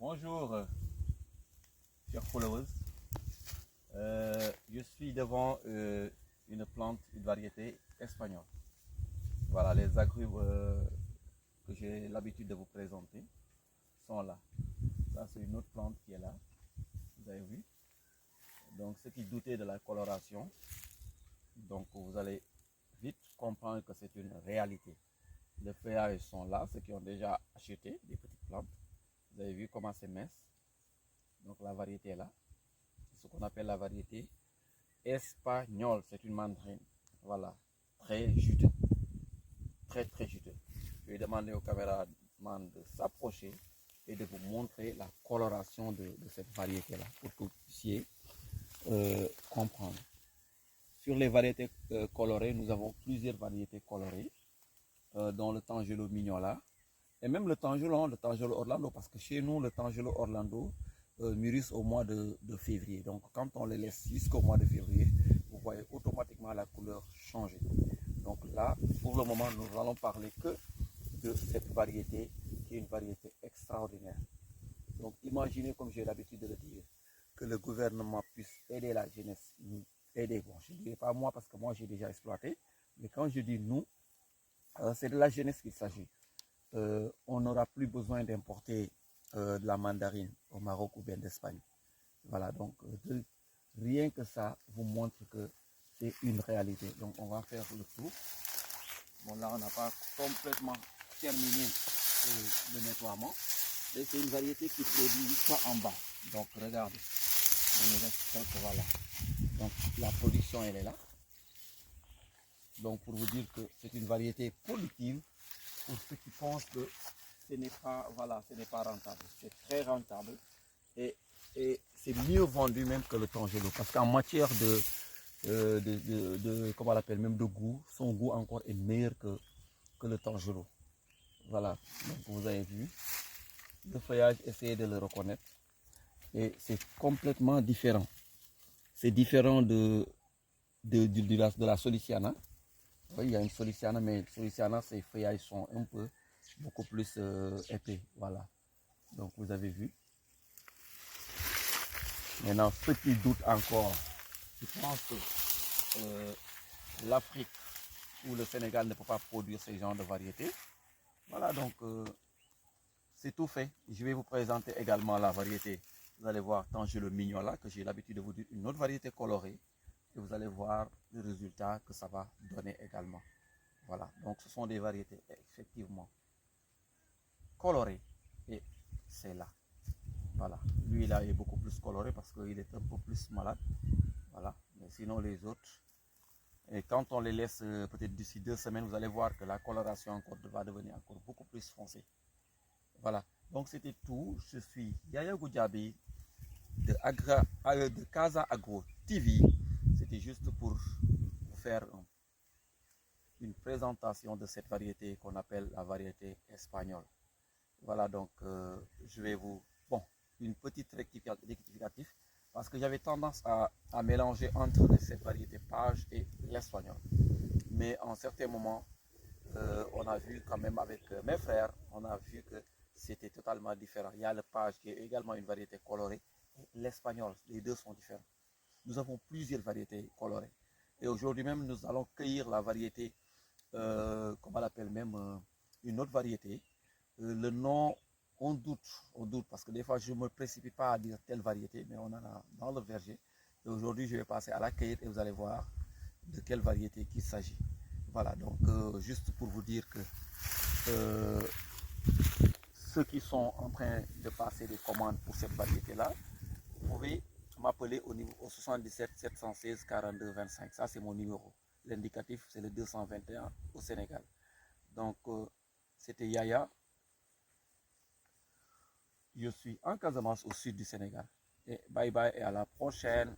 Bonjour, chers followers. Je suis devant une plante, une variété espagnole. Voilà, les agrumes que j'ai l'habitude de vous présenter sont là. Ça, c'est une autre plante qui est là. Vous avez vu. Donc, ceux qui doutaient de la coloration, donc vous allez vite comprendre que c'est une réalité. Les feuillages sont là, ceux qui ont déjà acheté des petites plantes. Vous avez vu comment c'est mince. Donc la variété est là. C'est ce qu'on appelle la variété espagnole. C'est une mandarine. Voilà. Très juteux. Très juteux. Je vais demander au caméraman de s'approcher et de vous montrer la coloration de cette variété-là pour que vous puissiez comprendre. Sur les variétés colorées, nous avons plusieurs variétés colorées, dont le Tangelo Mignola et même le Tangelo Orlando, parce que chez nous, le Tangelo Orlando mûrissent au mois de février. Donc, quand on les laisse jusqu'au mois de février, vous voyez automatiquement la couleur changer. Donc là, pour le moment, nous allons parler que de cette variété, qui est une variété extraordinaire. Donc, imaginez, comme j'ai l'habitude de le dire, que le gouvernement puisse aider la jeunesse, aider, bon, je ne dirais pas moi parce que moi j'ai déjà exploité, mais quand je dis nous, c'est de la jeunesse qu'il s'agit. On n'aura plus besoin d'importer de la mandarine au Maroc ou bien d'Espagne. Voilà, donc rien que ça vous montre que c'est une réalité. Donc on va faire le tour. Bon, là on n'a pas complètement terminé le nettoiement. Et c'est une variété qui produit jusqu'à en bas. Donc regardez, on reste quelques, voilà. Donc la production elle est là. Donc pour vous dire que c'est une variété productive pour ceux qui pensent que ce n'est pas, voilà, ce n'est pas rentable. C'est très rentable et c'est mieux vendu même que le Tangelo. Parce qu'en matière comment on l'appelle, même de goût, son goût encore est meilleur que le Tangelo. Voilà, donc vous avez vu. Le feuillage, essayez de le reconnaître. Et c'est complètement différent. C'est différent de la Soliciana. Oui, il y a une Soliciana, mais Soliciana, ses feuillages sont un peu beaucoup plus épais. Voilà. Donc vous avez vu. Maintenant, ceux qui doutent encore, qui pensent que l'Afrique ou le Sénégal ne peut pas produire ce genre de variété. Voilà, donc c'est tout fait. Je vais vous présenter également la variété. Vous allez voir Tangelo Mignola, que j'ai l'habitude de vous dire, une autre variété colorée. Et vous allez voir le résultat que ça va donner également. Voilà, donc ce sont des variétés effectivement colorées. Et c'est là. Voilà, lui là est beaucoup plus coloré parce qu'il est un peu plus malade. Voilà, mais sinon les autres, et quand on les laisse peut-être d'ici 2 semaines, vous allez voir que la coloration encore va devenir encore beaucoup plus foncée. Voilà, donc c'était tout. Je suis Yaya Goudjabi de Casa Agro TV. C'était juste pour vous faire une présentation de cette variété qu'on appelle la variété espagnole. Voilà, donc je vais vous... Bon, une petite rectificatif parce que j'avais tendance à mélanger entre cette variété page et l'espagnol. Mais en certains moments, on a vu quand même avec mes frères, on a vu que c'était totalement différent. Il y a le page qui est également une variété colorée et l'espagnol, les deux sont différents. Nous avons plusieurs variétés colorées. Et aujourd'hui même, nous allons cueillir la variété, comment on l'appelle même, une autre variété. Le nom, on doute, parce que des fois, je ne me précipite pas à dire telle variété, mais on en a dans le verger. Et aujourd'hui, je vais passer à la cueillette et vous allez voir de quelle variété il s'agit. Voilà, donc juste pour vous dire que ceux qui sont en train de passer des commandes pour cette variété-là, vous pouvez m'appeler au 77 716 42 25. Ça, c'est mon numéro. L'indicatif, c'est le 221 au Sénégal. Donc, c'était Yaya. Je suis en Casamance au sud du Sénégal. Et bye bye et à la prochaine.